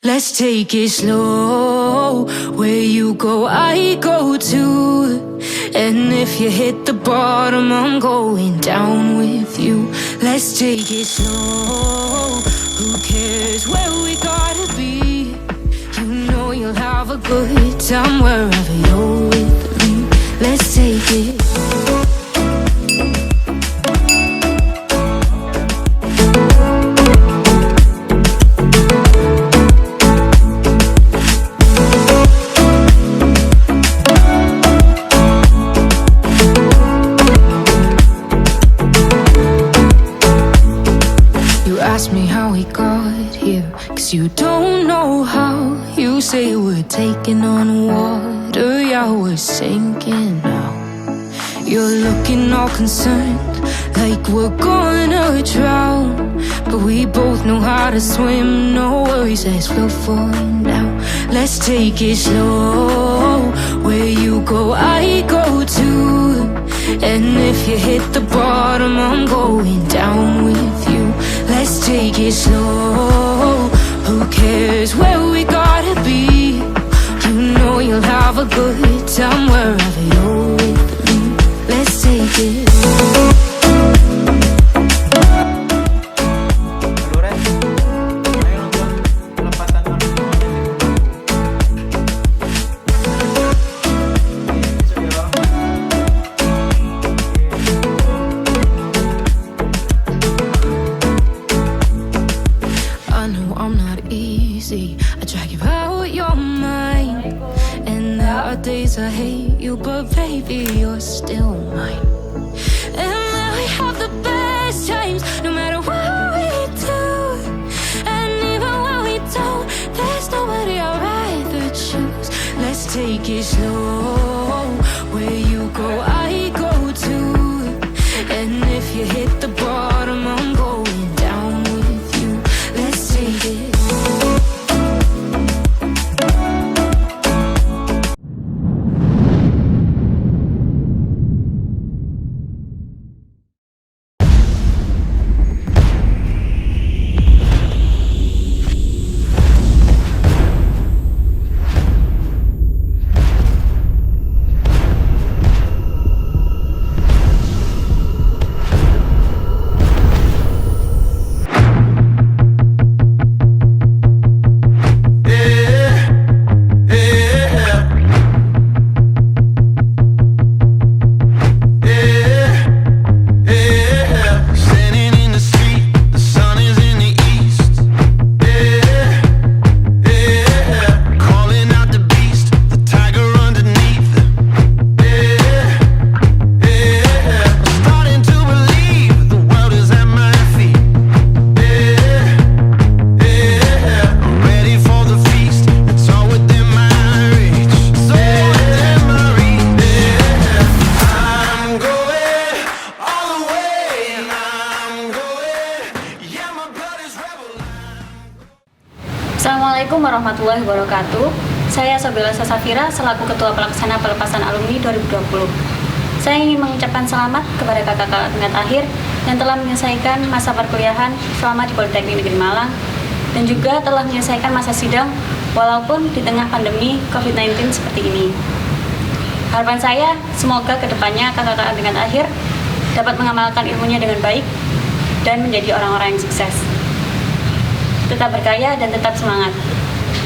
Let's take it slow. Where you go, I go too. And if you hit the bottom, I'm going down with you. Let's take it slow. Who cares where we gotta be? You know you'll have a good time wherever you're with me. Let's take it. Ask me how we got here, 'cause you don't know how. You say we're taking on water, yeah, we're sinking now. You're looking all concerned, like we're gonna drown. But we both know how to swim, no worries, let's float for now. Let's take it slow. Where you go, I go too. And if you hit the bottom, I'm going down with you. Let's take it slow. Who cares where we gotta be? You know you'll have a good time wherever you're with me. Let's take it. I drag you out your mind, and there are days I hate you, but baby, you're still mine. And now we have the best times, no matter what we do. And even when we don't, there's nobody I'd rather choose. Let's take it slow. Where you go, I go too. And if you hit the bottom, I'm going down with you. Let's take it. Assalamualaikum warahmatullahi wabarakatuh. Saya Sobela Sasafira selaku Ketua Pelaksana Pelepasan Alumni 2020. Saya ingin mengucapkan selamat kepada kakak-kakak tingkat akhir yang telah menyelesaikan masa perkuliahan selama di Politeknik Negeri Malang dan juga telah menyelesaikan masa sidang walaupun di tengah pandemi COVID-19 seperti ini. Harapan saya semoga kedepannya kakak-kakak tingkat akhir dapat mengamalkan ilmunya dengan baik dan menjadi orang-orang yang sukses. Tetap berkarya dan tetap semangat.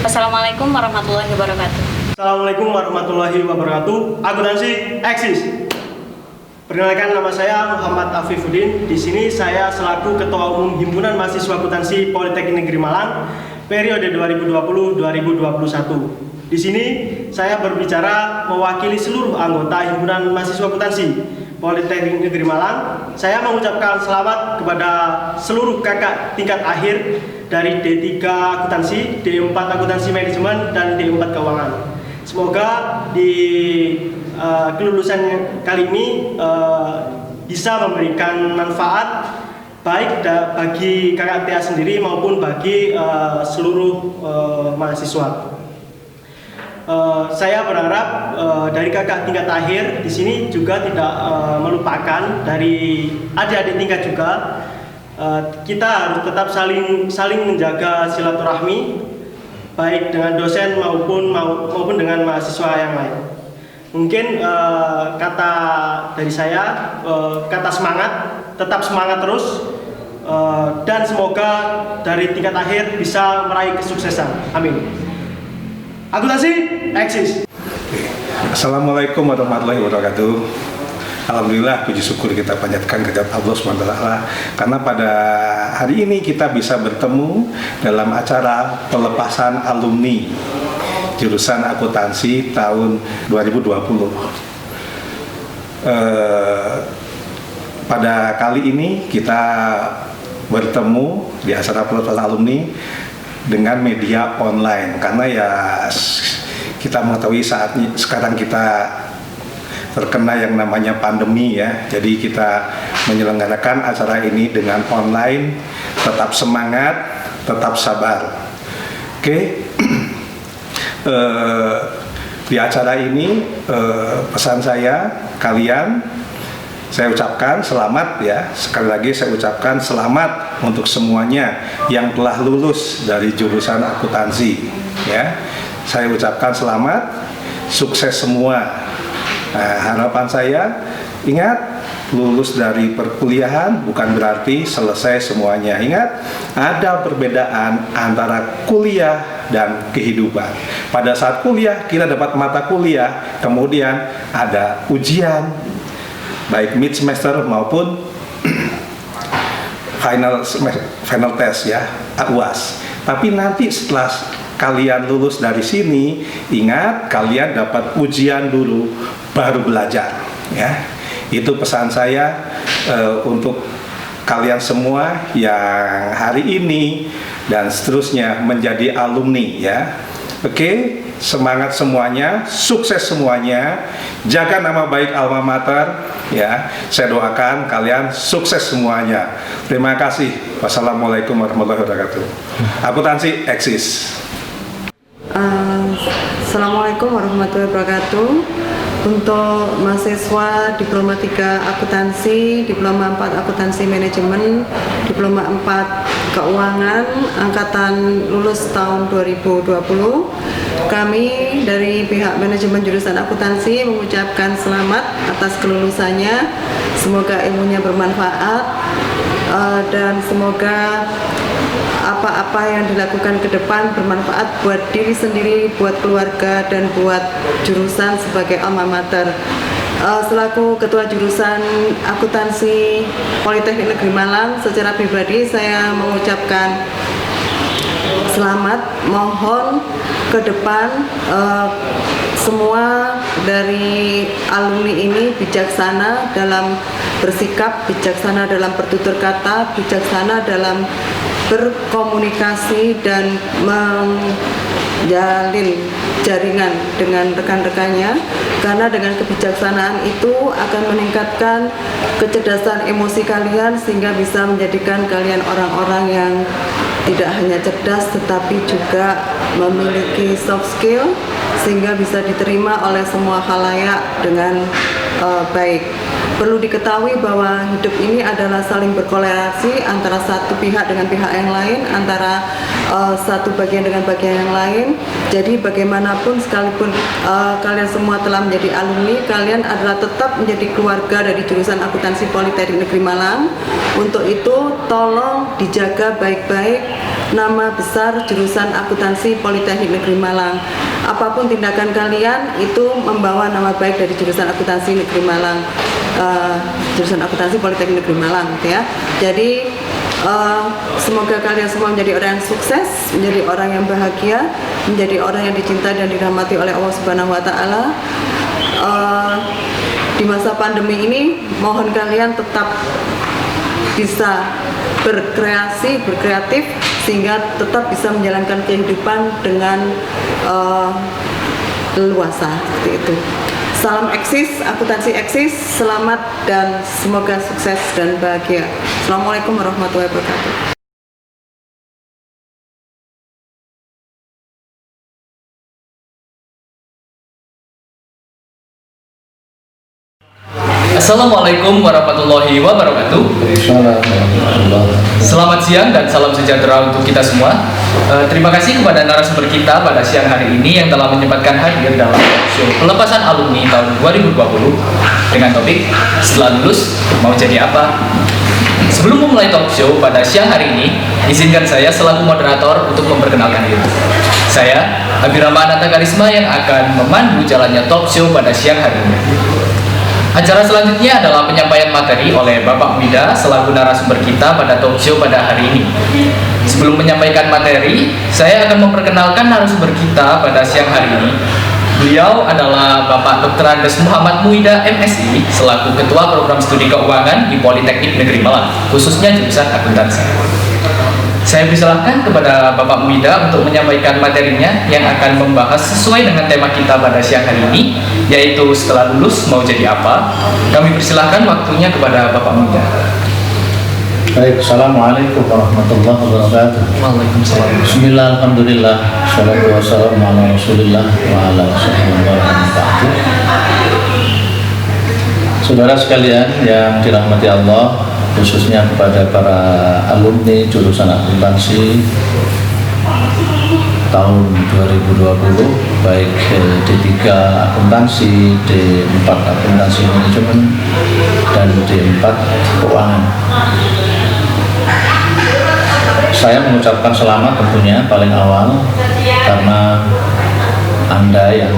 Wassalamualaikum warahmatullahi wabarakatuh. Assalamualaikum warahmatullahi wabarakatuh. Akuntansi eksis. Perkenalkan, nama saya Muhammad Afifuddin. Di sini saya selaku Ketua Umum Himpunan Mahasiswa Akuntansi Politeknik Negeri Malang periode 2020-2021. Di sini saya berbicara mewakili seluruh anggota Himpunan Mahasiswa Akuntansi Politeknik Negeri Malang. Saya mengucapkan selamat kepada seluruh kakak tingkat akhir dari D3 Akuntansi, D4 Akuntansi Manajemen, dan D4 Keuangan. Semoga di kelulusan kali ini bisa memberikan manfaat baik bagi kakak TA sendiri maupun bagi seluruh mahasiswa. Saya berharap dari kakak tingkat akhir di sini juga tidak melupakan dari adik-adik tingkat juga. Kita harus tetap saling menjaga silaturahmi baik dengan dosen maupun dengan mahasiswa yang lain. Mungkin kata dari saya, kata semangat, tetap semangat terus, dan semoga dari tingkat akhir bisa meraih kesuksesan. Amin. Akuntansi eksis. Assalamualaikum warahmatullahi wabarakatuh. Alhamdulillah, puji syukur kita panjatkan kehadirat Allah SWT, karena pada hari ini kita bisa bertemu dalam acara pelepasan alumni jurusan akuntansi tahun 2020. Pada kali ini kita bertemu di acara pelepasan alumni dengan media online, karena ya kita mengetahui sekarang kita terkena yang namanya pandemi ya. Jadi kita menyelenggarakan acara ini dengan online. Tetap semangat, tetap sabar. Oke. Di acara ini pesan saya, saya ucapkan selamat ya. Sekali lagi saya ucapkan selamat untuk semuanya yang telah lulus dari jurusan akuntansi ya. Saya ucapkan selamat, sukses semua. Nah, harapan saya, ingat, lulus dari perkuliahan bukan berarti selesai semuanya. Ingat, ada perbedaan antara kuliah dan kehidupan. Pada saat kuliah, kita dapat mata kuliah, kemudian ada ujian, baik mid semester maupun final test ya, UAS. Tapi nanti setelah kalian lulus dari sini, ingat kalian dapat ujian dulu baru belajar ya. Itu pesan saya untuk kalian semua yang hari ini dan seterusnya menjadi alumni ya. Oke, semangat semuanya, sukses semuanya, jaga nama baik alma mater ya. Saya doakan kalian sukses semuanya. Terima kasih. Wassalamualaikum warahmatullahi wabarakatuh. Akuntansi eksis. Assalamualaikum warahmatullahi wabarakatuh. Untuk mahasiswa Diploma 3 Akuntansi, Diploma 4 Akuntansi Manajemen, Diploma 4 Keuangan, angkatan lulus tahun 2020, kami dari pihak manajemen jurusan akuntansi mengucapkan selamat atas kelulusannya. Semoga ilmunya bermanfaat dan semoga apa-apa yang dilakukan ke depan bermanfaat buat diri sendiri, buat keluarga, dan buat jurusan sebagai alma mater. Selaku Ketua Jurusan Akuntansi Politeknik Negeri Malang, secara pribadi saya mengucapkan selamat. Mohon ke depan semua dari alumni ini bijaksana dalam bersikap, bijaksana dalam bertutur kata, bijaksana dalam berkomunikasi dan menjalin jaringan dengan rekan-rekannya, karena dengan kebijaksanaan itu akan meningkatkan kecerdasan emosi kalian sehingga bisa menjadikan kalian orang-orang yang tidak hanya cerdas tetapi juga memiliki soft skill sehingga bisa diterima oleh semua khalayak dengan baik. Perlu diketahui bahwa hidup ini adalah saling berkolerasi antara satu pihak dengan pihak yang lain, antara satu bagian dengan bagian yang lain. Jadi bagaimanapun sekalipun kalian semua telah menjadi alumni, kalian adalah tetap menjadi keluarga dari jurusan akuntansi Politeknik Negeri Malang. Untuk itu tolong dijaga baik-baik nama besar jurusan akuntansi Politeknik Negeri Malang. Apapun tindakan kalian itu membawa nama baik dari jurusan akuntansi Negeri Malang, jurusan akuntansi Politeknik Negeri Malang gitu ya. Jadi semoga kalian semua menjadi orang yang sukses, menjadi orang yang bahagia, menjadi orang yang dicintai dan dirahmati oleh Allah Subhanahu wa taala. Di masa pandemi ini mohon kalian tetap bisa berkreasi, berkreatif sehingga tetap bisa menjalankan kehidupan dengan leluasa seperti itu. Salam eksis, akuntansi eksis, selamat dan semoga sukses dan bahagia. Assalamualaikum warahmatullahi wabarakatuh. Assalamualaikum warahmatullahi wabarakatuh. Selamat siang dan salam sejahtera untuk kita semua. Terima kasih kepada narasumber kita pada siang hari ini yang telah menyempatkan hadir dalam show pelepasan alumni tahun 2020 dengan topik setelah lulus mau jadi apa. Sebelum memulai talk show pada siang hari ini, izinkan saya selaku moderator untuk memperkenalkan diri. Saya Abirama Ananta Karisma yang akan memandu jalannya talk show pada siang hari ini. Acara selanjutnya adalah penyampaian materi oleh Bapak Wida selaku narasumber kita pada talk show pada hari ini. Sebelum menyampaikan materi, saya akan memperkenalkan narasumber kita pada siang hari ini. Beliau adalah Bapak Dr. Andes Muhammad Muida MSI selaku Ketua Program Studi Keuangan di Politeknik Negeri Malang, khususnya jurusan akuntansi. Saya persilahkan kepada Bapak Muida untuk menyampaikan materinya yang akan membahas sesuai dengan tema kita pada siang hari ini, yaitu setelah lulus mau jadi apa. Kami persilahkan waktunya kepada Bapak Muida. Baik, Assalamualaikum warahmatullahi wabarakatuh. Waalaikumsalam. Bismillah, alhamdulillah, salatu wassalamu ala rasulillah wa ala wabarakatuh. Saudara sekalian yang dirahmati Allah, khususnya kepada para alumni jurusan akuntansi tahun 2020, baik D3 akuntansi, D4 akuntansi manajemen, dan D4 keuangan. Saya mengucapkan selamat tentunya paling awal karena Anda yang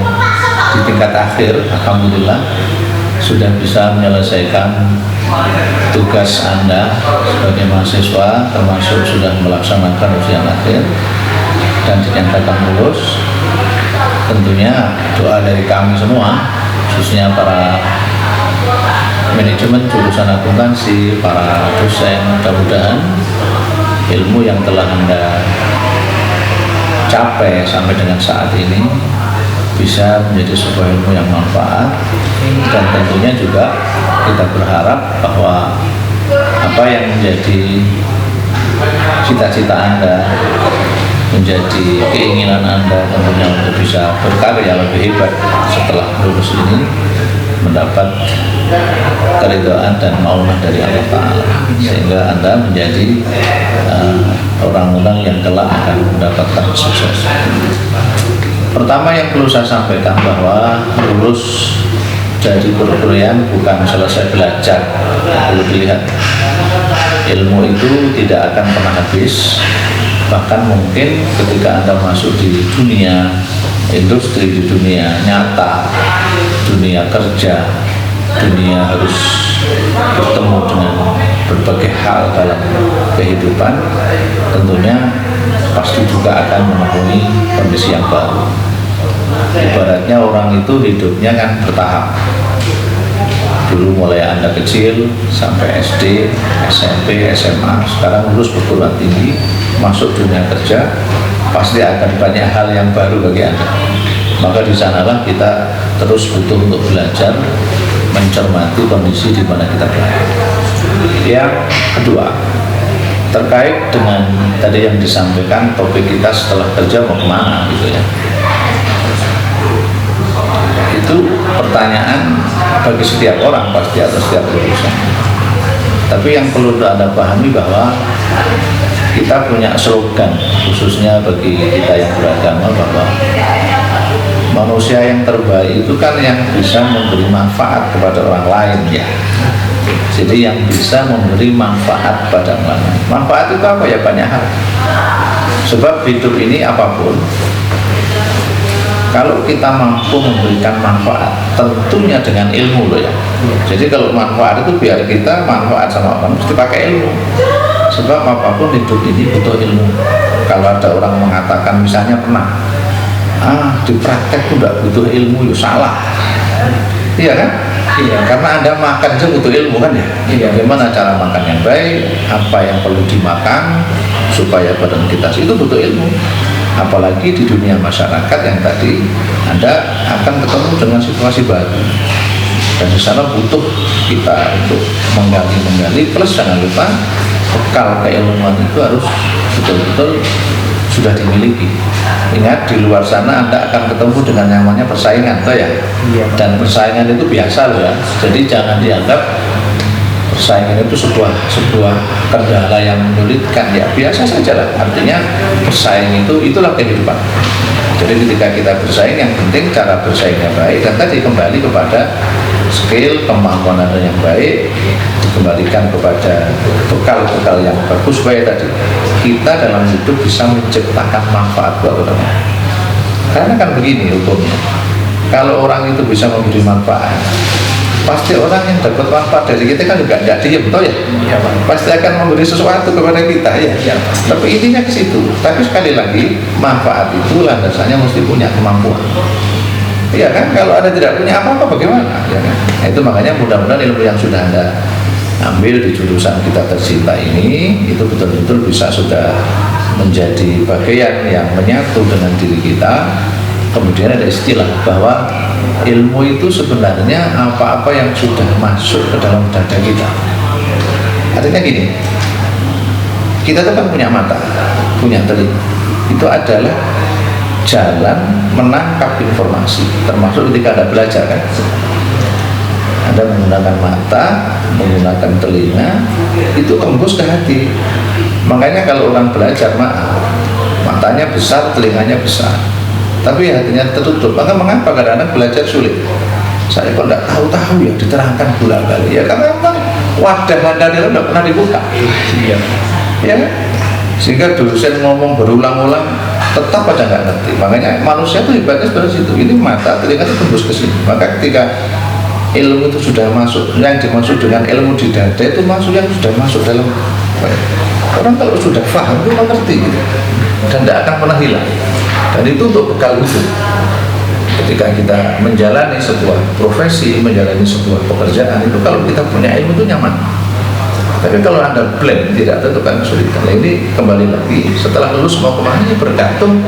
di tingkat akhir, alhamdulillah, sudah bisa menyelesaikan tugas Anda sebagai mahasiswa, termasuk sudah melaksanakan ujian akhir dan dinyatakan lulus. Tentunya doa dari kami semua, khususnya para manajemen jurusan akuntansi, para dosen, mudah-mudahan ilmu yang telah Anda capai sampai dengan saat ini bisa menjadi sebuah ilmu yang manfaat, dan tentunya juga kita berharap bahwa apa yang menjadi cita-cita Anda, menjadi keinginan Anda tentunya untuk bisa berkarya lebih hebat setelah lulus ini, mendapat keridhaan dan maunah dari Allah Ta'ala, sehingga Anda menjadi orang-orang yang kelak akan mendapatkan sukses. Pertama yang perlu saya sampaikan bahwa lulus dari perkuliahan bukan selesai belajar. Perlu dilihat, ilmu itu tidak akan pernah habis. Bahkan mungkin ketika Anda masuk di dunia industri, di dunia nyata, dunia kerja, dunia harus bertemu dengan berbagai hal dalam kehidupan, tentunya pasti juga akan menemui kondisi yang baru. Ibaratnya orang itu hidupnya kan bertahap. Dulu mulai Anda kecil sampai SD, SMP, SMA, sekarang lulus perguruan tinggi, masuk dunia kerja, pasti akan banyak hal yang baru bagi Anda. Maka di sanalah kita terus butuh untuk belajar, mencermati kondisi di mana kita berada. Yang kedua, terkait dengan tadi yang disampaikan, topik kita setelah kerja mau kemana gitu ya. Itu pertanyaan bagi setiap orang pasti atau setiap lulusan. Tapi yang perlu Anda pahami bahwa kita punya slogan, khususnya bagi kita yang beragama, bahwa manusia yang terbaik itu kan yang bisa memberi manfaat kepada orang lain ya. Jadi yang bisa memberi manfaat pada orang lain. Manfaat itu apa ya? Banyak hal. Sebab hidup ini apapun, kalau kita mampu memberikan manfaat, tentunya dengan ilmu loh ya. Jadi kalau manfaat itu biar kita manfaat sama orang, mesti pakai ilmu. Sebab apapun hidup ini butuh ilmu. Kalau ada orang mengatakan misalnya pernah, di praktek itu tidak butuh ilmu, ya salah. Iya kan? Iya, karena Anda makan itu butuh ilmu kan ya. Iya. Bagaimana cara makan yang baik, apa yang perlu dimakan supaya badan kita itu butuh ilmu. Apalagi di dunia masyarakat yang tadi Anda akan ketemu dengan situasi baru, dan di sana butuh kita untuk menggali, plus jangan lupa bekal keilmuan itu harus betul-betul sudah dimiliki. Ingat, di luar sana Anda akan ketemu dengan yang namanya persaingan, toh ya. Dan persaingan itu biasa loh ya. Jadi jangan dianggap persaingan itu sebuah kendala yang menyulitkan, ya biasa saja lah. Artinya bersaing itulah kehidupan. Jadi ketika kita bersaing, yang penting cara bersaingnya baik, dan tadi kembali kepada skill, kemampuan Anda yang baik, dikembalikan kepada bekal-bekal yang bagus supaya tadi kita dalam hidup bisa menciptakan manfaat buat orang. Karena kan begini hukumnya, kalau orang itu bisa memberi manfaat, pasti orang yang dapat manfaat dari kita kan juga tidak diem, toh ya? Ya, pasti akan memberi sesuatu kepada kita, ya. Tapi intinya ke situ. Tapi sekali lagi, manfaat itu landasannya mesti punya kemampuan. Iya kan? Kalau Anda tidak punya apa-apa, bagaimana? Ya kan? Nah, itu makanya mudah-mudahan ilmu yang sudah Anda ambil di jurusan kita tercinta ini, itu betul-betul bisa sudah menjadi bagian yang menyatu dengan diri kita. Kemudian ada istilah bahwa ilmu itu sebenarnya apa-apa yang sudah masuk ke dalam dada kita. Artinya gini, kita tuh kan punya mata, punya telinga. Itu adalah jalan menangkap informasi, termasuk ketika Anda belajar kan. Anda menggunakan mata, menggunakan telinga, itu tembus ke hati. Makanya kalau orang belajar, matanya besar, telinganya besar, tapi hatinya tertutup. Maka mengapa kadang-kadang belajar sulit? Saya kok tidak tahu-tahu ya, diterangkan bulan-balik. Ya karena memang wadah Anda tidak pernah dibuka. Ya, sehingga dosen ngomong berulang-ulang tetap aja nggak ngerti. Makanya manusia itu hebatnya seperti situ. Ini mata, telinga itu tembus ke sini. Maka ketika ilmu itu sudah masuk, yang dimaksud dengan ilmu di dada itu maksud yang sudah masuk dalam orang. Kalau sudah paham itu mengerti gitu, dan tidak akan pernah hilang. Dan itu untuk bekal hidup. Ketika kita menjalani sebuah profesi, menjalani sebuah pekerjaan, itu kalau kita punya ilmu itu nyaman. Tapi kalau Anda blank, tidak tentu kan kesulitan. Nah, ini kembali lagi, setelah lulus mau kemana, ya bergantung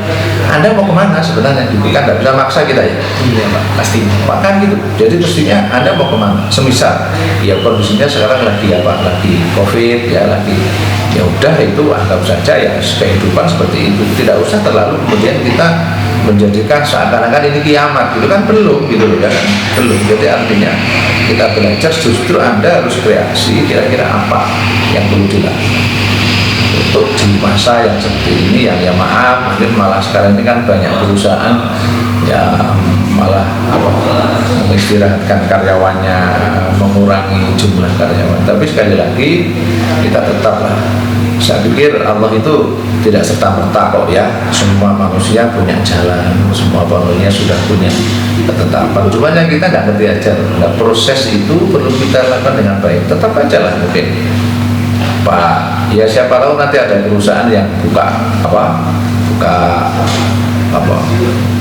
Anda mau kemana sebenarnya. Jadi kan tidak bisa maksa kita ya. Iya Pak, pasti. Makan gitu. Jadi mestinya Anda mau kemana. Semisal, ya kondisinya sekarang lagi apa? Lagi COVID ya, lagi. Ya udah itu anggap saja ya kehidupan seperti itu. Tidak usah terlalu kemudian kita menjadikan seakan-akan ini kiamat gitu kan, belum gitu loh kan, belum. Jadi artinya kita belajar, justru Anda harus kreasi kira-kira apa yang perlu dilakukan untuk di masa yang seperti ini. Yang ya maaf, mungkin malah sekarang ini kan banyak perusahaan ya malah mengistirahatkan karyawannya, mengurangi jumlah karyawan. Tapi sekali lagi kita tetaplah, saya pikir Allah itu tidak serta-merta kok ya. Semua manusia punya jalan, semua manusia sudah punya ketetapan. Cuma yang kita nggak ngerti aja. Nah, proses itu perlu kita lakukan dengan baik. Tetap aja lah mungkin Pak. Ya siapa tahu nanti ada perusahaan yang buka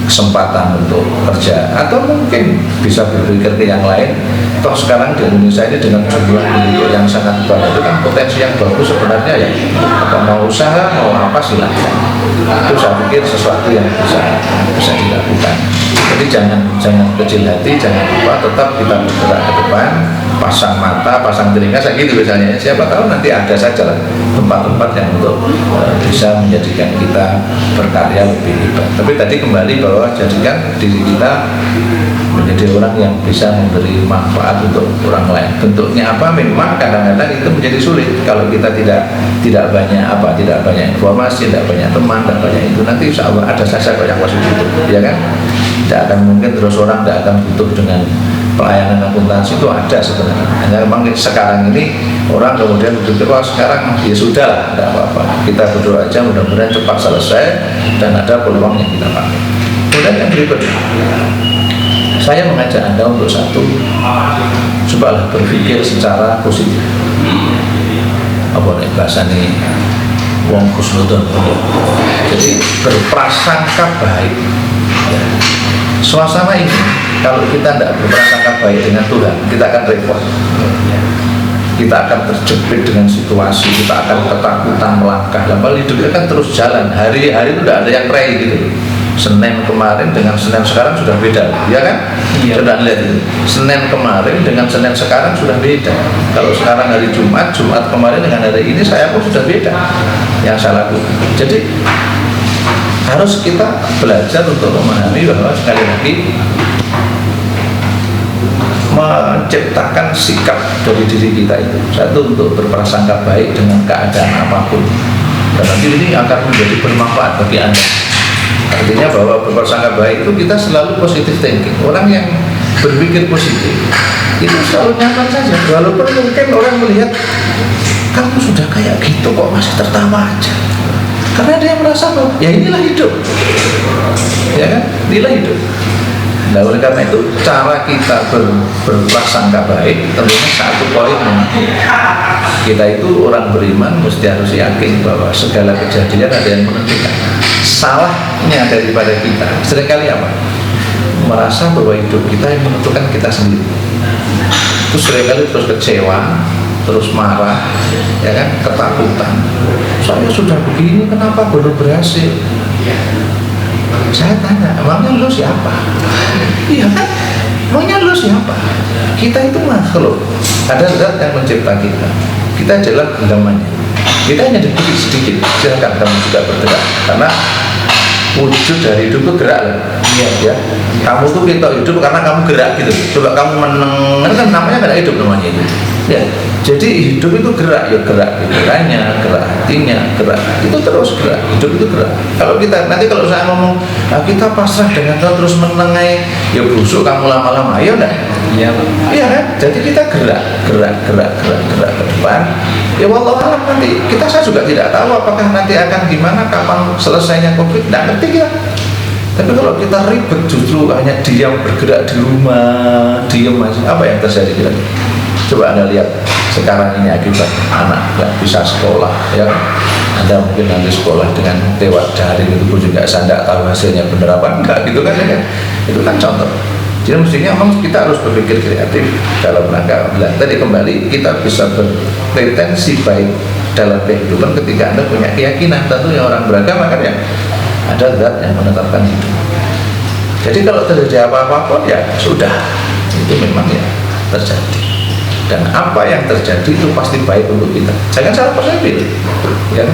kesempatan untuk kerja, atau mungkin bisa berpikir ke yang lain. Toh sekarang di Indonesia ini dengan jumlah penduduk yang sangat banyak, itu kan potensi yang bagus sebenarnya ya. Apa mau usaha, mau apa silahkan. Itu saya pikir sesuatu yang bisa dilakukan. Jadi jangan kecil hati, jangan lupa, tetap kita bergerak ke depan, pasang mata, pasang telinga, saya gitu misalnya. Siapa tahu nanti ada saja lah tempat-tempat yang untuk bisa menjadikan kita berkarya lebih hebat. Tapi tadi kembali bahwa jadikan diri kita menjadi orang yang bisa memberi manfaat untuk orang lain. Bentuknya apa? Memang kadang-kadang itu menjadi sulit kalau kita tidak banyak informasi, tidak banyak teman, tidak banyak itu. Nanti insya Allah ada saja yang masuk itu, ya kan? Tidak akan mungkin terus orang tidak akan butuh dengan pelayanan akuntansi, itu ada sebenarnya. Hanya memang sekarang ini orang kemudian berpikir, wah sekarang ya sudah lah, tidak apa-apa. Kita berdoa aja mudah-mudahan cepat selesai dan ada peluang yang kita pakai. Kemudian yang berikutnya, saya mengajak Anda untuk satu, cobalah berpikir secara positif. Apa nih bahasa ini? Wong kusnudon. Jadi berprasangka baik. Suasana ini, kalau kita tidak berprasangka baik dengan Tuhan, kita akan repot. Kita akan terjepit dengan situasi, kita akan ketakutan melangkah. Lalu hidup kita kan terus jalan. Hari-hari itu tidak ada yang rei gitu. Senin kemarin dengan Senin sekarang sudah beda, ya kan? Iya. Sudah lihat itu. Senin kemarin dengan Senin sekarang sudah beda. Kalau sekarang hari Jumat, Jumat kemarin dengan hari ini saya pun sudah beda yang saya lakukan. Jadi harus kita belajar untuk memahami bahwa sekali lagi menciptakan sikap dari diri kita itu satu untuk berprasangka baik dengan keadaan apapun, dan nanti ini akan menjadi bermanfaat bagi Anda. Artinya bahwa berprasangka baik itu kita selalu positive thinking. Orang yang berpikir positif itu selalu nyaman saja, walaupun mungkin orang melihat kamu sudah kayak gitu kok masih tertawa aja, karena dia merasa bahwa ya inilah hidup, ya kan, inilah hidup. Nah, oleh karena itu cara kita berprasangka baik tentunya satu poin, kita itu orang beriman mesti harus yakin bahwa segala kejadian ada yang menentukan. Salahnya daripada kita seringkali apa? Merasa bahwa hidup kita yang menentukan kita sendiri. Terus seringkali terus kecewa, terus marah, ya kan, ketakutan. Saya sudah begini, kenapa belum berhasil? Saya tanya, emangnya lu siapa? Iya kan? Emangnya lu siapa? Kita itu makhluk, ada zat yang mencipta kita. Kita adalah genggamannya. Kita hanya diberi sedikit, silakan kamu juga bergerak. Karena wujud dari hidup itu gerak lah. Ya. Kamu tuh kita hidup karena kamu gerak gitu. Coba kamu meneng, kan namanya nggak hidup namanya itu. Ya. Jadi hidup itu gerak, ya gerak pikirannya, gerak hatinya, gerak itu terus gerak. Hidup itu gerak. Kalau kita nanti kalau saya ngomong, nah, kita pasrah dengan terus menengai, ya busuk kamu lama-lama, ya udah. Iya kan? Jadi kita gerak ke depan. Ya wallahualam nanti saya juga tidak tahu apakah nanti akan gimana, kapan selesainya COVID, tidak ngerti kita. Tapi kalau kita ribet justru hanya diam bergerak di rumah, diam aja, apa yang terjadi kira? Coba Anda lihat sekarang ini akibat anak nggak bisa sekolah, ya. Anda mungkin nanti sekolah dengan lewat daring itu pun juga saya tidak tahu hasilnya benar apa enggak gitu kan, ya. Itu kan contoh. Jadi mestinya memang kita harus berpikir kreatif dalam rangka tadi kembali kita bisa berpretensi baik dalam kehidupan ketika Anda punya keyakinan. Tentunya orang beragama kan ya ada zat yang menetapkan hidup. Jadi kalau terjadi apa-apa pun ya sudah, itu memang ya terjadi. Dan apa yang terjadi itu pasti baik untuk kita. Jangan salah persepsi, ya.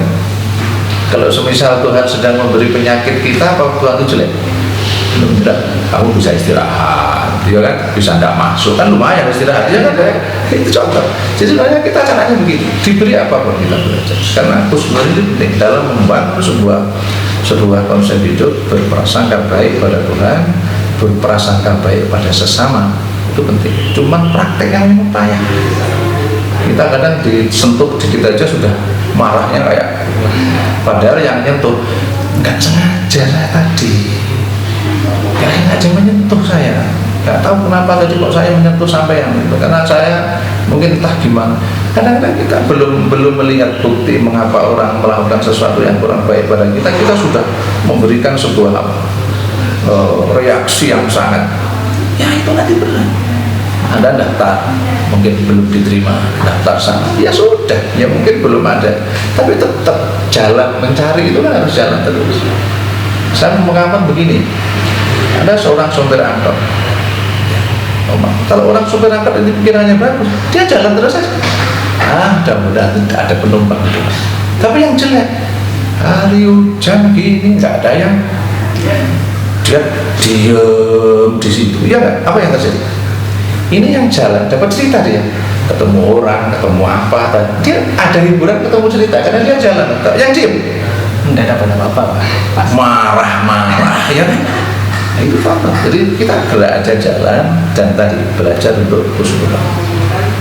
Kalau semisal Tuhan sedang memberi penyakit kita, apa Tuhan itu jelek? Tidak, kamu bisa istirahat, dia kan bisa tidak masuk, kan lumayan istirahat, ya kan? Itu contoh. Jadi sebenarnya kita caranya begini, diberi apapun kita belajar. Karena khusnul itu penting dalam membangun sebuah konsep hidup, berprasangka baik pada Tuhan, berprasangka baik pada sesama, itu penting. Cuman praktek yang memang payah. Kita kadang disentuh dikit aja sudah marahnya kayak, padahal yang nyentuh nggak sengaja saya tadi. Kayak aja menyentuh saya, nggak tahu kenapa tadi kok saya menyentuh sampai yang itu, karena saya mungkin entah gimana. Kadang-kadang kita belum melihat bukti mengapa orang melakukan sesuatu yang kurang baik pada kita sudah memberikan sebuah reaksi yang sangat, ya itu nanti berat. Anda daftar, mungkin belum diterima, daftar sana, ya sudah, ya mungkin belum ada, tapi tetap jalan mencari itu kan harus jalan terus. Saya mengaman begini. Ada seorang sopir angkot. Kalau orang sopir angkot ini pikirannya bagus, dia jalan terus saja. Mudah-mudahan tidak ada penumpang itu. Tapi yang jelek, hari hujan gini nggak ada yang, dia diem di situ. Ya nggak? Apa yang terjadi? Ini yang jalan dapat cerita dia, ketemu orang, ketemu apa, dia ada hiburan, ketemu cerita karena dia jalan. Yang diem nggak dapat apa-apa, marah-marah, ya kan? Nah, itu fakta. Jadi kita gerak aja jalan dan tadi belajar untuk khusnul.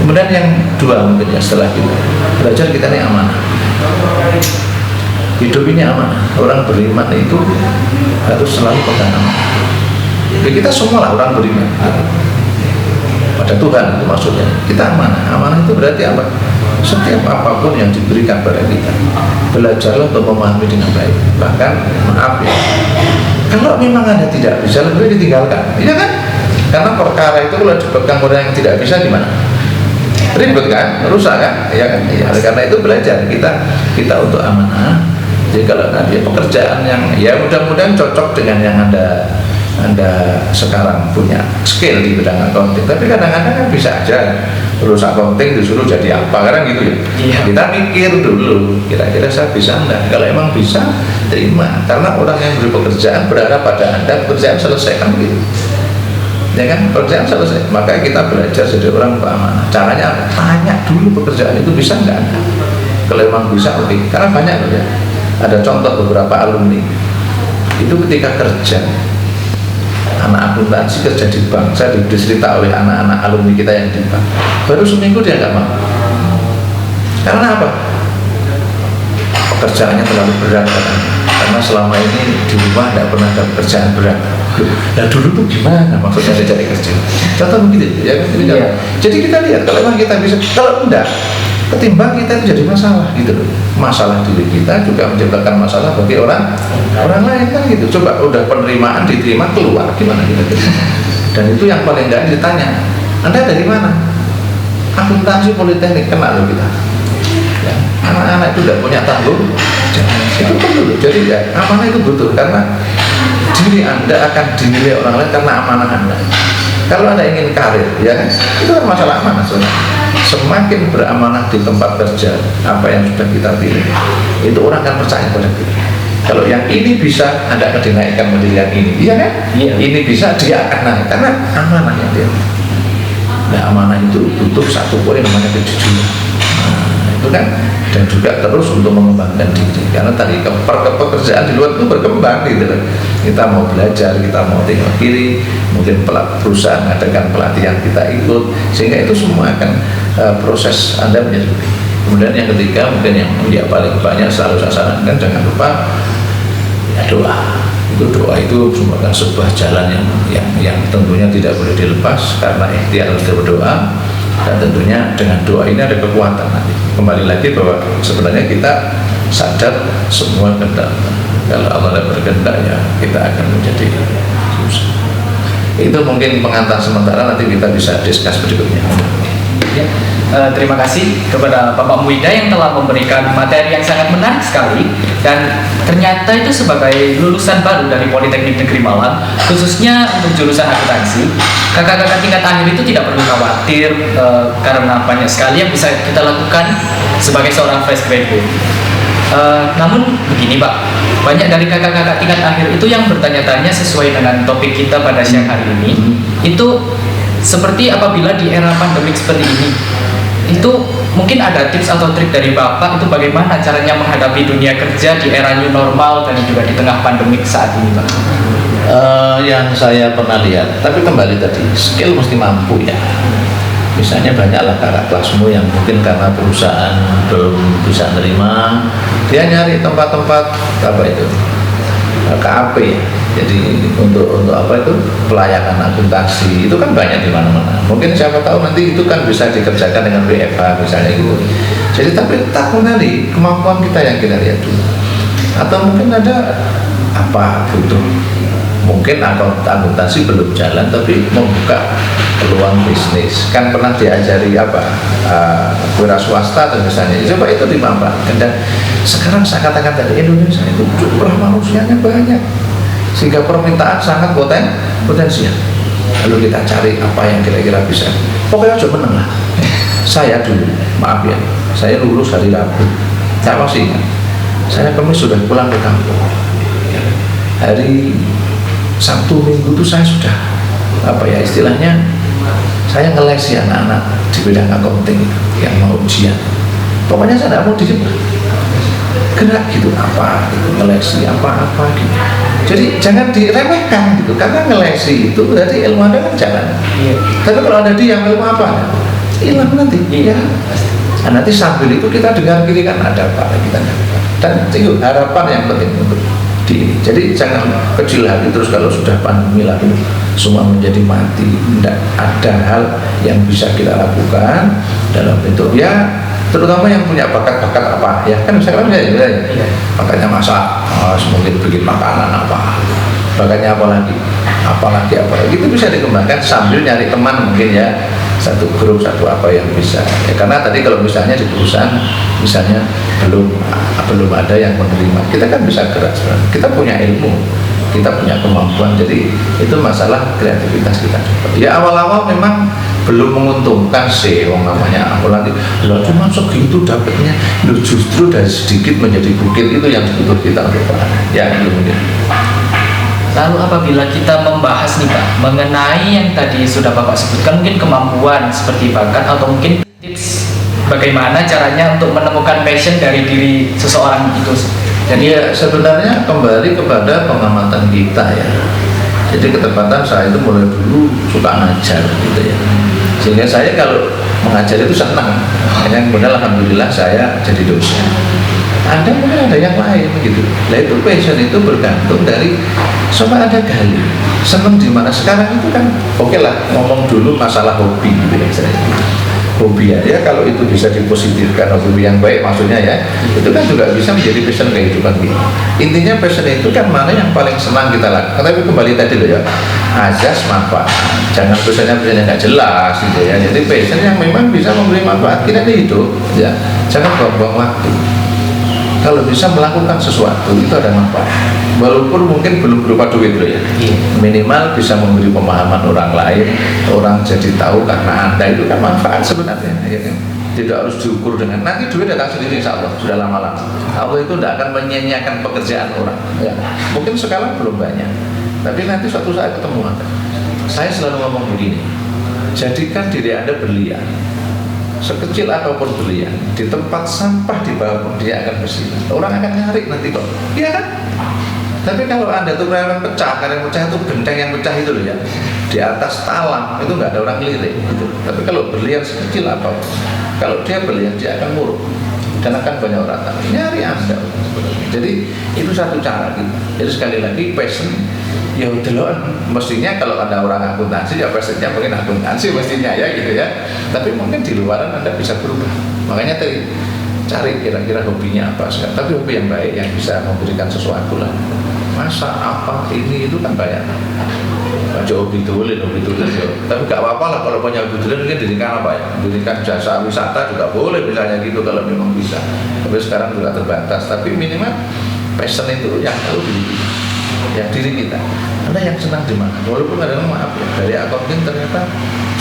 Kemudian yang dua mungkin ya, setelah kita belajar, kita ini amanah. Hidup ini amanah. Orang beriman itu harus selalu pegang amanah. Ya, kita semua lah orang beriman pada Tuhan, itu maksudnya kita amanah. Amanah itu berarti apa? Setiap apapun yang diberikan pada kita, belajarlah untuk memahami dengan baik. Bahkan maaf ya, kalau memang Anda tidak bisa, lebih ditinggalkan, iya kan? Karena perkara itu kalau dipegang orang yang tidak bisa gimana? Ribet kan, rusak kan? Ya kan? Ya, karena itu belajar kita untuk amanah. Jadi kalau nanti pekerjaan yang ya mudah-mudahan cocok dengan yang Anda Anda sekarang punya skill di bidang accounting, tapi kadang-kadang kan bisa aja lulus accounting disuruh jadi apa, karena gitu ya. Iya. Kita pikir dulu, kira-kira saya bisa enggak? Kalau emang bisa, terima. Karena orang yang beri pekerjaan berharap pada Anda pekerjaan selesai, kan gitu. Ya kan, pekerjaan selesai. Makanya kita belajar jadi orang beramanah. Caranya apa? Tanya dulu pekerjaan itu bisa enggak Anda? Kalau emang bisa, oke. Karena banyak loh ya. Ada contoh beberapa alumni itu ketika kerja, anak akuntansi kerja di bank, saya diberi cerita oleh anak-anak alumni kita yang di bank, baru seminggu dia nggak mau. Karena apa? Pekerjaannya terlalu berat katanya. Karena selama ini di rumah tidak pernah ada pekerjaan berat. Nah dulu tuh gimana maksudnya dia cari kerja? Contoh begitu ya kan? Jadi kita lihat kalau memang kita bisa, kalau enggak, ketimbang kita itu jadi masalah gitu loh. Masalah diri kita juga menciptakan masalah bagi orang lain kan gitu. Coba udah penerimaan diterima, keluar gimana kita terima? Dan itu yang paling enggak ditanya, Anda dari mana? Akuntansi Politeknik, kena loh kita ya. Anak-anak itu udah punya tanggung jawab, itu perlu loh. Jadi ya amanah itu butuh, karena diri Anda akan dinilai orang lain karena amanah Anda. Kalau Anda ingin karir ya kan, itu kan masalah amanah sebenarnya. Semakin beramanah di tempat kerja apa yang sudah kita pilih, itu orang akan percaya pada kita. Kalau yang ini bisa, Anda akan dinaikkan menjadi yang ini, iya kan? Iya. Ini bisa, dia akan naik karena amanahnya dia. Nah amanah itu butuh satu poin namanya kejujuran. Itu kan, dan juga terus untuk mengembangkan diri, karena tadi pekerjaan di luar itu berkembang gitu kan. Kita mau belajar, kita mau tengok kiri, mungkin perusahaan mengadakan pelatihan kita ikut, sehingga itu semua akan proses Anda menjadi lebih. Kemudian yang ketiga mungkin yang paling banyak selalu saya sarankan, jangan lupa ya doa. Doa itu merupakan sebuah jalan yang tentunya tidak boleh dilepas, karena ikhtiar harus berdoa. Dan tentunya dengan doa ini ada kekuatan nanti. Kembali lagi bahwa sebenarnya kita sadar semua kehendak. Kalau Allah berkehendak ya kita akan menjadi susah. Itu mungkin pengantar sementara, nanti kita bisa discuss berikutnya. Ya, terima kasih kepada Bapak Muida yang telah memberikan materi yang sangat menarik sekali, dan ternyata itu sebagai lulusan baru dari Politeknik Negeri Malang, khususnya untuk jurusan akuntansi, kakak-kakak tingkat akhir itu tidak perlu khawatir karena banyak sekali yang bisa kita lakukan sebagai seorang fresh graduate. Namun begini Pak, banyak dari kakak-kakak tingkat akhir itu yang bertanya-tanya sesuai dengan topik kita pada siang hari ini, itu seperti apabila di era pandemik seperti ini, itu mungkin ada tips atau trik dari Bapak itu bagaimana caranya menghadapi dunia kerja di era new normal dan juga di tengah pandemik saat ini Pak? Yang saya pernah lihat, tapi kembali tadi skill mesti mampu ya. Misalnya banyaklah kakak kelasmu yang mungkin karena perusahaan belum bisa nerima, dia nyari tempat-tempat apa itu KAP ya. Jadi untuk apa itu pelayanan akuntansi itu kan banyak di mana-mana. Mungkin siapa tahu nanti itu kan bisa dikerjakan dengan WFH misalnya gitu. Jadi tapi takut tadi kemampuan kita yang kita lihat dulu. Atau mungkin ada apa butuh, mungkin akuntansi belum jalan tapi membuka peluang bisnis. Kan pernah diajari apa wira swasta dan misalnya. Coba itu dimanfaatkan. Dan sekarang saya katakan tadi Indonesia itu jumlah manusianya banyak, sehingga permintaan sangat potensial. Lalu kita cari apa yang kira-kira bisa. Pokoknya coba menang lah. Saya dulu, maaf ya, saya lulus hari Rabu. Saya masih ingat. Saya Kamis sudah pulang ke kampung. Hari Sabtu Minggu itu saya sudah apa ya istilahnya, saya ngelesi anak-anak di bidang accounting yang mau ujian. Pokoknya saya tidak mau dijebak. Gerak gitu apa gitu, ngelesi apa-apa gitu. Jadi jangan diremehkan gitu, karena ngelesi itu berarti ilmu Anda kan jalan. Iya. Tapi kalau Anda diam, ilmu apa? Hilang nanti. Iya. Nah, nanti sambil itu kita dengar kiri kan ada apa kita dapat. Dan itu harapan yang penting untuk di ini. Jadi jangan kecil hati terus kalau sudah pandemi lalu semua menjadi mati. Tidak ada hal yang bisa kita lakukan dalam bentuk ya, terutama yang punya bakat-bakat apa ya kan misalkan ya bakatnya masak, mungkin bikin makanan apa, bakatnya apalagi itu bisa dikembangkan sambil nyari teman mungkin ya, satu grup satu apa yang bisa ya, karena tadi kalau misalnya di perusahaan misalnya belum ada yang menerima, kita kan bisa gerak sebenarnya. Kita punya ilmu kita punya kemampuan. Jadi itu masalah kreativitas kita. Ya awal-awal memang belum menguntungkan sih, wong namanya ambulan lo cuma segitu dapatnya, lo justru dari sedikit menjadi bukit, itu yang butuh kita untuk ya itu mungkin. Lalu apabila kita membahas nih Pak mengenai yang tadi sudah Bapak sebutkan, mungkin kemampuan seperti bakat atau mungkin tips bagaimana caranya untuk menemukan passion dari diri seseorang itu. Jadi ya sebenarnya kembali kepada pengamatan kita ya. Jadi ketepatan saya itu mulai dulu suka ngajar gitu ya. Sehingga saya kalau mengajar itu senang. Yang benar alhamdulillah saya jadi dosen. Ada mungkin ada yang lain gitu. Nah itu passion itu bergantung dari coba ada gali. Senang di mana sekarang itu kan oke lah ngomong dulu masalah hobi gitu ya saya. Hobi ya kalau itu bisa dipositifkan, hobi yang baik maksudnya ya, itu kan juga bisa menjadi passion kehidupan kita. Intinya passion itu kan mana yang paling senang kita lakukan. Tapi kembali tadi loh ya, azas manfaat, jangan passionnya nggak jelas gitu ya. Jadi passion yang memang bisa memberi manfaat kita di hidup ya, jangan buang-buang waktu. Kalau bisa melakukan sesuatu itu ada manfaat, walaupun mungkin belum berupa duit loh ya. Minimal bisa memberi pemahaman orang lain, orang jadi tahu karena Anda itu kan manfaat sebenarnya ya kan? Tidak harus diukur dengan nanti duit datang sendiri insya Allah, sudah lama-lama Allah itu tidak akan menyanyiakan pekerjaan orang ya. Mungkin sekarang belum banyak, tapi nanti suatu saat ketemu Anda. Saya selalu ngomong begini, jadikan diri Anda berlian, sekecil apapun berlian, di tempat sampah di bawah pun dia akan bersinar. Orang akan nyari nanti kok, iya kan? Tapi kalau Anda tuh yang pecah, karena yang pecah itu genteng yang pecah itu loh ya, di atas talang itu nggak ada orang lirik gitu. Tapi kalau berlian sekecil apapun, kalau dia berlian dia akan muruk dan akan banyak orang nyari Anda. Jadi itu satu cara gitu. Jadi sekali lagi passion ya udah mestinya kalau ada orang akuntansi ya passionnya mungkin akuntansi mestinya ya gitu ya. Tapi mungkin di luaran Anda bisa berubah. Makanya tadi cari kira-kira hobinya apa sekarang. Tapi hobi yang baik yang bisa memberikan sesuatu lah. Masa apa ini itu kan banyak. Baca hobi tulis ya. Tapi gak apa-apa lah kalau punya hobi tulis mungkin dirikan apa ya? Dirikan jasa wisata juga boleh misalnya gitu kalau memang bisa. Tapi sekarang juga terbatas. Tapi minimal passion itu yang harus dimiliki. Ya diri kita. Anda yang senang di mana? Walaupun kadang maaf ya, dari accounting ternyata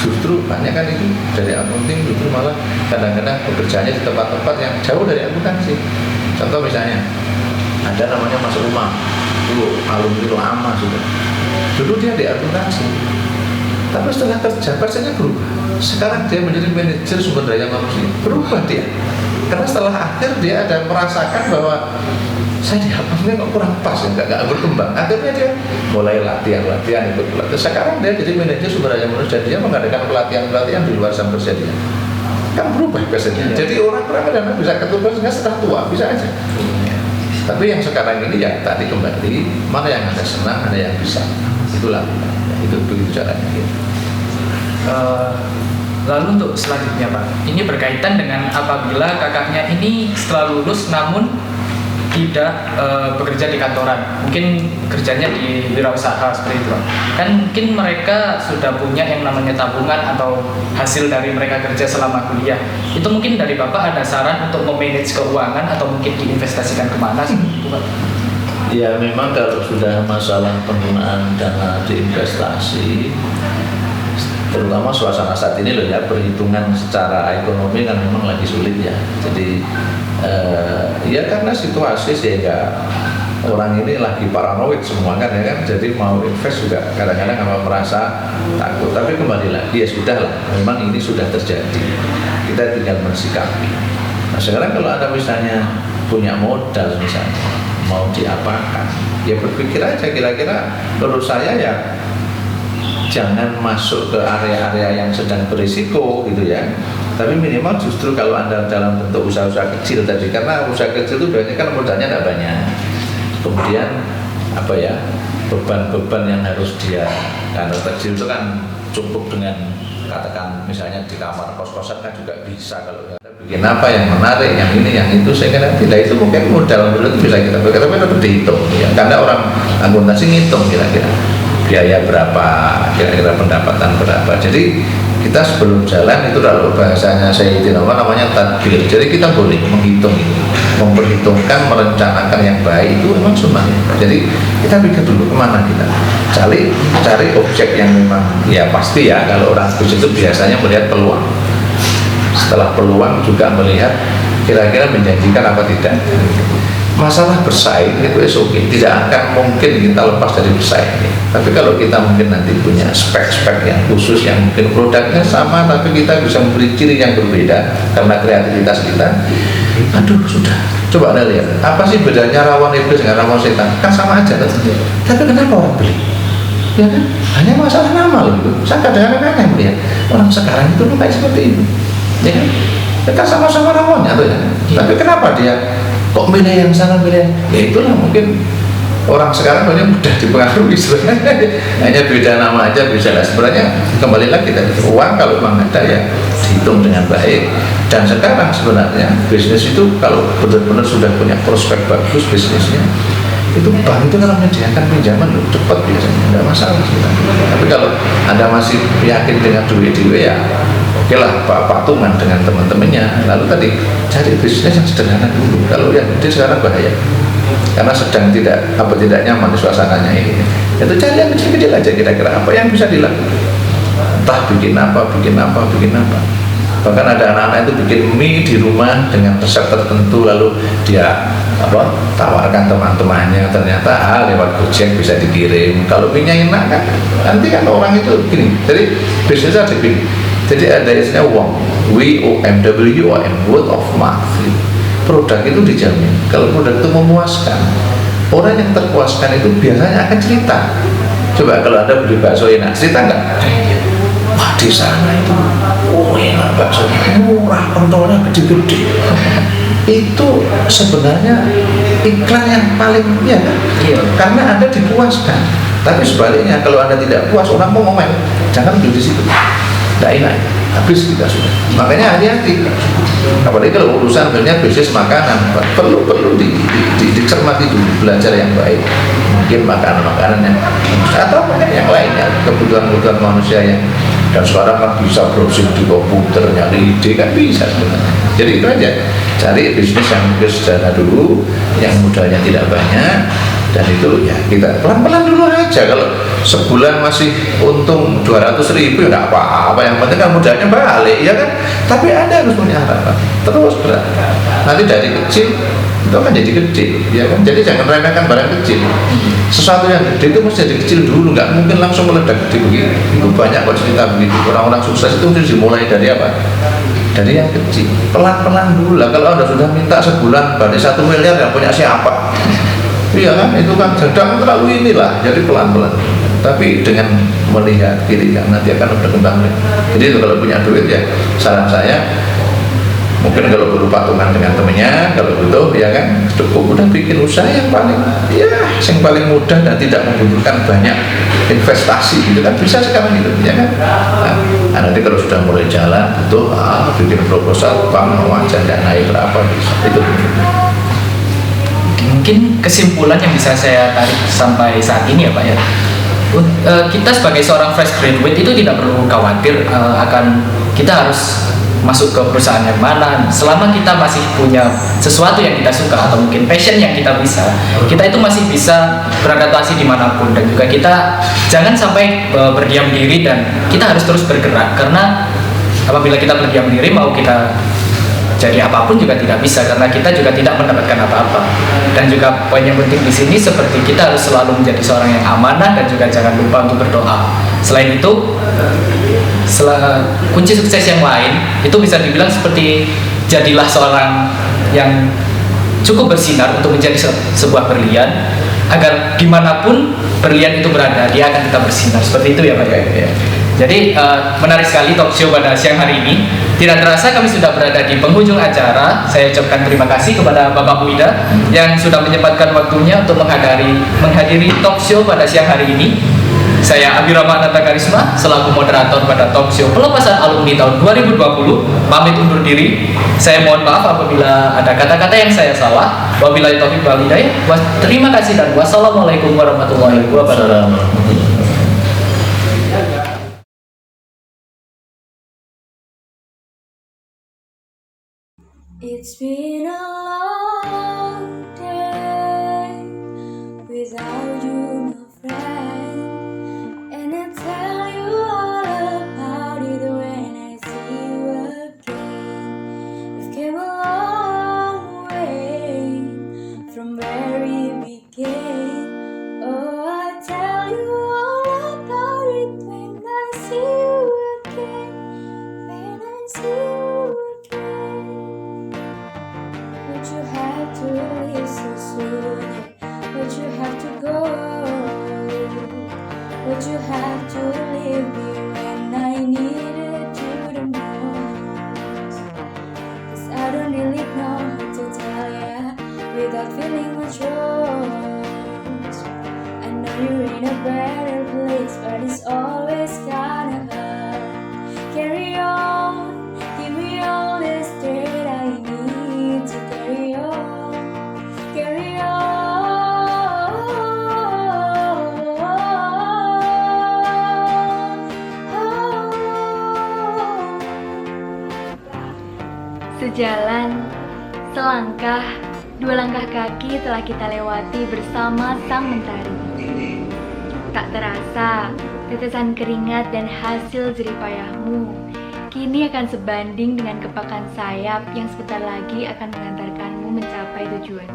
justru banyak kan itu dari accounting justru malah kadang-kadang pekerjaannya di tempat-tempat yang jauh dari akuntansi. Contoh misalnya ada namanya Mas Umar, itu alumni lama sudah. Dulu dia di akuntansi, tapi setelah kerja pastinya berubah. Sekarang dia menjadi manajer sumber daya manusia. Berubah dia, karena setelah akhir dia ada merasakan bahwa saya di akuntansi kok kurang pas ya, nggak berkembang. Akhirnya dia mulai latihan ikut pelatihan. Sekarang dia jadi manajer sumber daya manusia, dia mengadakan pelatihan di luar jam kerja dia. Kan berubah biasanya. Jadi orang-orang kadang bisa keturunan setelah tua bisa aja. Tapi yang sekarang ini ya tadi kembali mana yang Anda senang, ada yang bisa. Itulah, itu begitu caranya. Lalu untuk selanjutnya Pak, ini berkaitan dengan apabila kakaknya ini setelah lulus namun tidak bekerja di kantoran, mungkin kerjanya di wirausaha seperti itu Pak. Kan mungkin mereka sudah punya yang namanya tabungan atau hasil dari mereka kerja selama kuliah. Itu mungkin dari Bapak ada saran untuk memanage keuangan atau mungkin diinvestasikan kemana sih Pak? Ya memang kalau sudah masalah penggunaan dana diinvestasi, terutama suasana saat ini loh ya, perhitungan secara ekonomi kan memang lagi sulit ya. Jadi ya karena situasi sehingga orang ini lagi paranoid semua kan ya kan. Jadi mau invest juga kadang-kadang merasa takut. Tapi kembali lagi ya sudah lah, memang ini sudah terjadi. Kita tinggal mensikapi. Nah sekarang kalau ada misalnya punya modal misalnya mau diapakan, ya berpikir aja kira-kira menurut saya ya jangan masuk ke area-area yang sedang berisiko gitu ya. Tapi minimal justru kalau Anda dalam bentuk usaha-usaha kecil tadi, karena usaha kecil itu biasanya kan modalnya tidak banyak. Kemudian apa ya, beban-beban yang harus dia, karena kecil itu kan cukup dengan katakan misalnya di kamar kos-kosan kan juga bisa kalau kita bikin apa yang menarik, yang ini, yang itu, saya kira tidak itu mungkin modal itu bisa kita pakai, tapi tetap dihitung ya. Karena orang akuntansi ngitung kira-kira biaya berapa, kira-kira pendapatan berapa. Jadi kita sebelum jalan itu kalau bahasanya saya itu namanya tadbir. Jadi kita boleh menghitung itu. memperhitungkan, merencanakan yang baik itu memang sunnah. Jadi kita pikir dulu kemana kita cari objek yang memang ya pasti ya, kalau orang Gus itu biasanya melihat peluang. Setelah peluang juga melihat kira-kira menjanjikan apa tidak. Masalah bersaing itu oke, tidak akan mungkin kita lepas dari bersaing. Tapi kalau kita mungkin nanti punya spek-spek yang khusus, yang mungkin produknya sama tapi kita bisa memberi ciri yang berbeda karena kreativitas kita, aduh sudah, coba Anda lihat apa sih bedanya rawon iblis dengan rawon setan, kan sama aja kan? Tapi kenapa orang beli? Ya kan, hanya masalah nama loh itu. Saya kadang-kadang melihat orang sekarang itu kayak seperti itu, ya kan? Kita sama-sama rawonnya tuh ya, tapi kenapa dia kok milih yang sana, milih ya itulah mungkin orang sekarang banyak mudah dipengaruhi sebenarnya. Hanya beda nama aja bisa lah. Sebenarnya kembali lagi tadi, uang kalau memang ada ya dihitung dengan baik. Dan sekarang sebenarnya bisnis itu kalau benar-benar sudah punya prospek bagus bisnisnya, itu bank itu kalau menyediakan pinjaman cepat biasanya, tidak masalah sebenarnya. Tapi kalau Anda masih yakin dengan duit ya oke lah, patungan dengan teman-temannya. Lalu tadi cari bisnis yang sederhana dulu. Kalau yang gede sekarang bahaya, karena sedang tidak nyaman di suasananya ini. Itu cari yang kecil-kecil aja, kira-kira apa yang bisa dilakukan. Entah bikin apa. Bahkan ada anak-anak itu bikin mie di rumah dengan resep tertentu, lalu dia tawarkan teman-temannya, ternyata lewat Gojek bisa dikirim. Kalau mie-nya enak kan, nanti kan orang itu gini. Jadi bisnis ada gini. Jadi ada istilah WOMWOM, word of mouth. Produk itu dijamin. Kalau produk itu memuaskan, orang yang terpuaskan itu biasanya akan cerita. Coba kalau Anda beli bakso enak, cerita nggak? Wah di sana itu, enak baksonya, murah, pentolnya gede-gede. Itu sebenarnya iklan yang paling ya kan? Iya. Karena Anda dipuaskan. Tapi sebaliknya kalau Anda tidak puas, orang mau ngomel, jangan beli di situ. Tidak enak, habis kita sudah. Makanya hati-hati. Apalagi kalau urusan sebenarnya bisnis makanan, perlu dicermati dulu, belajar yang baik. Mungkin makanan yang atau mungkin yang lainnya, kebutuhan manusia yang. Dan sekarang kan bisa browsing di komputer, nyari ide kan bisa sebenarnya. Jadi itu aja, cari bisnis yang mungkin sederhana dulu, yang modalnya tidak banyak, dan itu ya kita pelan-pelan dulu aja. Kalau sebulan masih untung 200.000 ya nggak apa-apa, yang penting kan modalnya balik ya kan. Tapi Anda harus punya harapan, terus berarti nanti dari kecil itu akan jadi gede ya kan. Jadi jangan remehkan barang kecil. Sesuatu yang gede itu mesti jadi kecil dulu, nggak mungkin langsung meledak gede begitu. Itu banyak kok cerita begitu. Orang-orang sukses itu mesti dimulai dari apa? Dari yang kecil, pelan-pelan dulu lah. Kalau Anda sudah minta sebulan balik 1 miliar, yang punya siapa? Iya kan, itu kan sedang terlalu inilah. Jadi pelan-pelan. Tapi dengan melihat kiri kan nanti akan berkembang. Jadi itu kalau punya duit ya, saran saya mungkin kalau perlu patungan dengan temennya, kalau butuh ya kan cukup udah bikin usaha yang paling mudah dan tidak membutuhkan banyak investasi gitu kan, bisa sekarang gitu ya kan. Nah, nanti kalau sudah mulai jalan butuh bikin proposal, bank mau aja naik berapa bisa itu. Mungkin kesimpulan yang bisa saya tarik sampai saat ini ya Pak ya, kita sebagai seorang fresh graduate itu tidak perlu khawatir akan kita harus masuk ke perusahaan yang mana. Selama kita masih punya sesuatu yang kita suka atau mungkin passion yang kita bisa, kita itu masih bisa beradaptasi dimanapun. Dan juga kita jangan sampai berdiam diri, dan kita harus terus bergerak. Karena apabila kita berdiam diri, mau kita jadi apapun juga tidak bisa, karena kita juga tidak mendapatkan apa-apa. Dan juga poin yang penting di sini seperti kita harus selalu menjadi seorang yang amanah, dan juga jangan lupa untuk berdoa. Selain itu, kunci sukses yang lain itu bisa dibilang seperti jadilah seorang yang cukup bersinar untuk menjadi sebuah berlian, agar dimanapun berlian itu berada, dia akan tetap bersinar. Seperti itu ya Pak ya. Jadi menarik sekali talk show pada siang hari ini. Tidak terasa kami sudah berada di penghujung acara. Saya ucapkan terima kasih kepada Bapak Muida yang sudah menyempatkan waktunya untuk menghadiri talk show pada siang hari ini. Saya Abirama Ananta Karisma selaku moderator pada talk show pelepasan alumni tahun 2020 pamit undur diri. Saya mohon maaf apabila ada kata-kata yang saya salah. Wabillahi taufiq wal hidayah. Terima kasih dan wassalamualaikum warahmatullahi wabarakatuh. It's been a long without feeling much wrongs. I know you're in a better place, but it's always kinda hard. Carry on, give me all the strength I need to carry on. Carry on. Sejalan, selangkah, 2 langkah kaki telah kita lewati bersama sang mentari. Tak terasa, tetesan keringat dan hasil jeripayahmu kini akan sebanding dengan kepakan sayap yang sebentar lagi akan mengantarkanmu mencapai tujuan.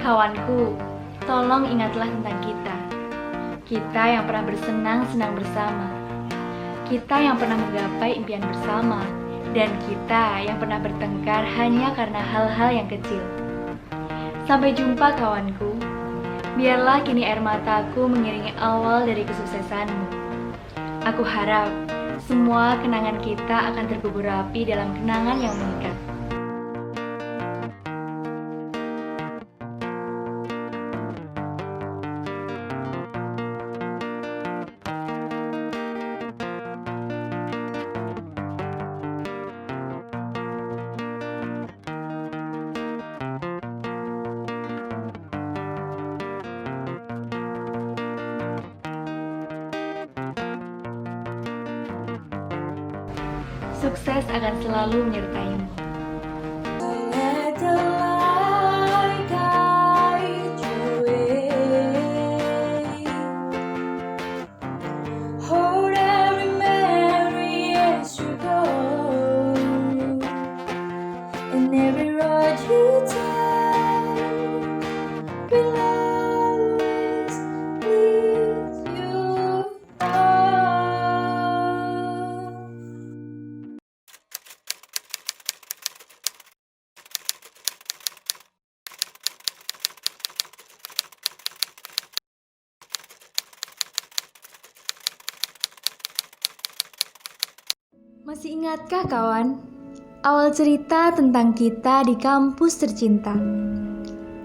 Kawanku, tolong ingatlah tentang kita. Kita yang pernah bersenang-senang bersama. Kita yang pernah menggapai impian bersama. Dan kita yang pernah bertengkar hanya karena hal-hal yang kecil. Sampai jumpa kawanku. Biarlah kini air mataku mengiringi awal dari kesuksesanmu. Aku harap semua kenangan kita akan terkubur rapi dalam kenangan yang mengikat. Sukses akan selalu menyertaimu. Let the light guide your way. Hold every memory as you go, and every road you take will always lead you home. Masih ingatkah kawan, awal cerita tentang kita di kampus tercinta?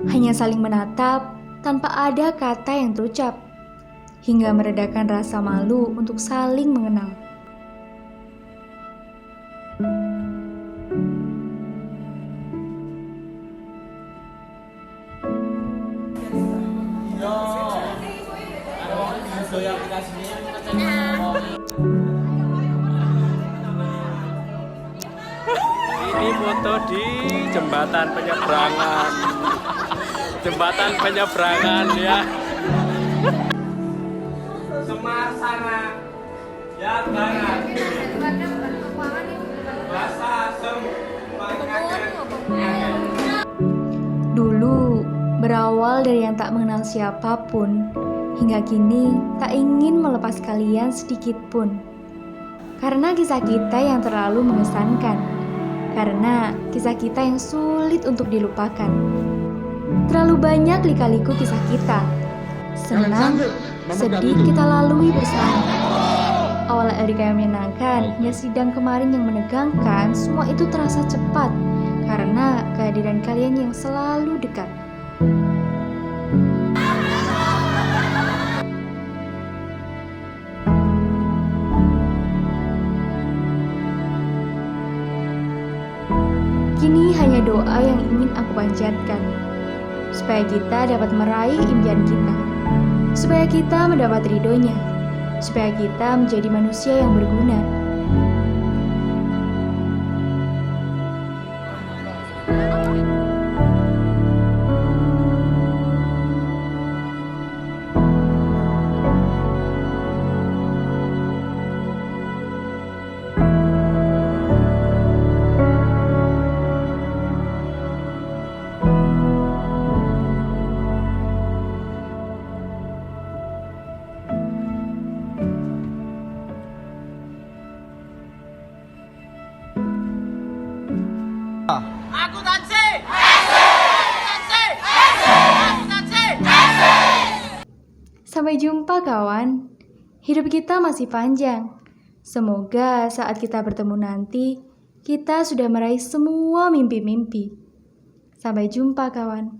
Hanya saling menatap tanpa ada kata yang terucap, hingga meredakan rasa malu untuk saling mengenal. Ini foto di jembatan penyeberangan. Jembatan penyeberangan ya. Semar sana. Ya barat. Bahasa Dulu, berawal dari yang tak mengenal siapapun, hingga kini tak ingin melepas kalian sedikit pun. Karena kisah kita yang terlalu mengesankan. Karena kisah kita yang sulit untuk dilupakan. Terlalu banyak lika-liku kisah kita. Senang, sedih kita lalui bersama. Awal Erika yang menyenangkan, hingga sidang kemarin yang menegangkan, semua itu terasa cepat. Karena kehadiran kalian yang selalu dekat. Kini hanya doa yang ingin aku panjatkan, supaya kita dapat meraih impian kita, supaya kita mendapat ridhonya, supaya kita menjadi manusia yang berguna. Sampai jumpa kawan. Hidup kita masih panjang. Semoga saat kita bertemu nanti, kita sudah meraih semua mimpi-mimpi. Sampai jumpa kawan.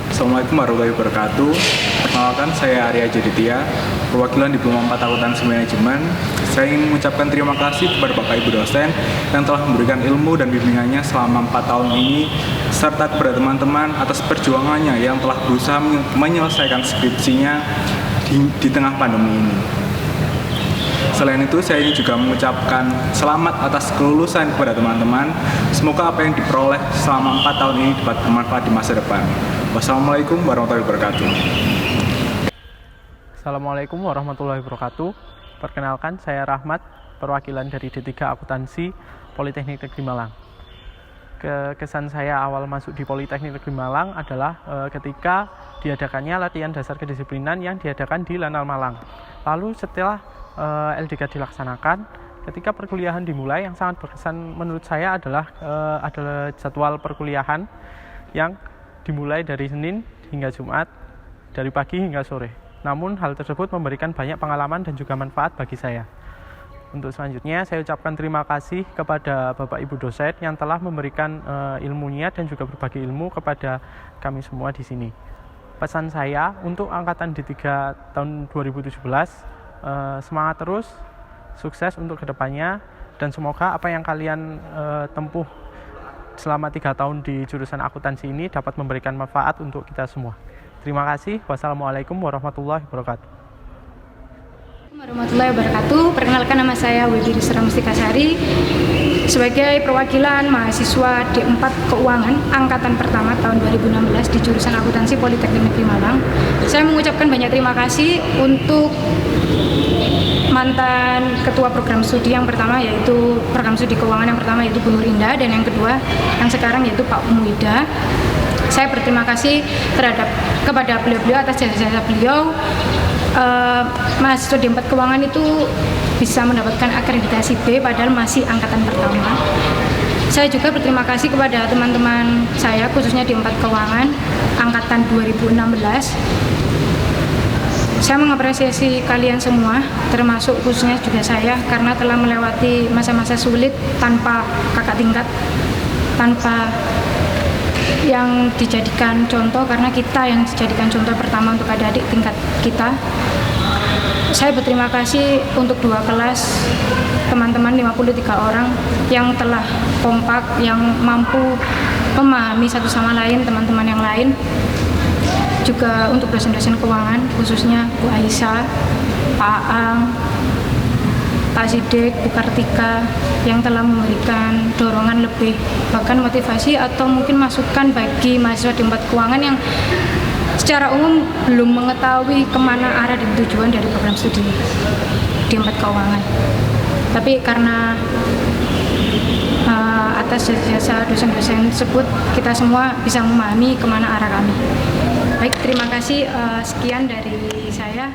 Assalamualaikum warahmatullahi wabarakatuh. Perkenalkan, saya Arya Jaditya, perwakilan Diploma 4 Akuntansi Manajemen. Saya ingin mengucapkan terima kasih kepada Bapak Ibu dosen yang telah memberikan ilmu dan bimbingannya selama 4 tahun ini, serta kepada teman-teman atas perjuangannya yang telah berusaha menyelesaikan skripsinya di tengah pandemi ini. Selain itu, saya ingin juga mengucapkan selamat atas kelulusan kepada teman-teman. Semoga apa yang diperoleh selama 4 tahun ini dapat bermanfaat di masa depan. Wassalamualaikum warahmatullahi wabarakatuh. Assalamualaikum warahmatullahi wabarakatuh. Perkenalkan, saya Rahmat, perwakilan dari D3 Akuntansi Politeknik Negeri Malang. Kesan saya awal masuk di Politeknik Negeri Malang adalah ketika diadakannya latihan dasar kedisiplinan yang diadakan di Lanal Malang. Lalu setelah LDK dilaksanakan, ketika perkuliahan dimulai, yang sangat berkesan menurut saya adalah jadwal perkuliahan yang dimulai dari Senin hingga Jumat, dari pagi hingga sore. Namun hal tersebut memberikan banyak pengalaman dan juga manfaat bagi saya. Untuk selanjutnya, saya ucapkan terima kasih kepada Bapak Ibu dosen yang telah memberikan ilmunya dan juga berbagi ilmu kepada kami semua di sini. Pesan saya untuk angkatan D3 tahun 2017, semangat terus, sukses untuk kedepannya, dan semoga apa yang kalian tempuh selama 3 tahun di jurusan akuntansi ini dapat memberikan manfaat untuk kita semua. Terima kasih. Wassalamualaikum warahmatullahi wabarakatuh. Warahmatullahi wabarakatuh. Perkenalkan, nama saya Widi Risra Mustikasari sebagai perwakilan mahasiswa D4 Keuangan angkatan pertama tahun 2016 di jurusan akuntansi Politeknik Negeri Malang. Saya mengucapkan banyak terima kasih untuk mantan ketua program studi yang pertama, yaitu program studi keuangan yang pertama yaitu Bu Nur Indah, dan yang kedua yang sekarang yaitu Pak Umuida. Saya berterima kasih kepada beliau-beliau atas jasa-jasa beliau. Mahasiswa D4 Keuangan itu bisa mendapatkan akreditasi B padahal masih angkatan pertama. Saya juga berterima kasih kepada teman-teman saya khususnya D4 Keuangan angkatan 2016. Saya mengapresiasi kalian semua, termasuk khususnya juga saya, karena telah melewati masa-masa sulit tanpa kakak tingkat, tanpa yang dijadikan contoh, karena kita yang dijadikan contoh pertama untuk adik-adik tingkat kita. Saya berterima kasih untuk 2 kelas, teman-teman 53 orang yang telah kompak, yang mampu memahami satu sama lain teman-teman yang lain. Juga untuk dosen-dosen keuangan, khususnya Bu Aisyah, Pak Ang, Pak Sidik, Bu Kartika, yang telah memberikan dorongan lebih, bahkan motivasi atau mungkin masukan bagi mahasiswa D4 Keuangan yang secara umum belum mengetahui kemana arah dan tujuan dari program studi D4 Keuangan. Tapi karena atas jasa dosen-dosen tersebut, kita semua bisa memahami kemana arah kami. Baik, terima kasih. Sekian dari saya.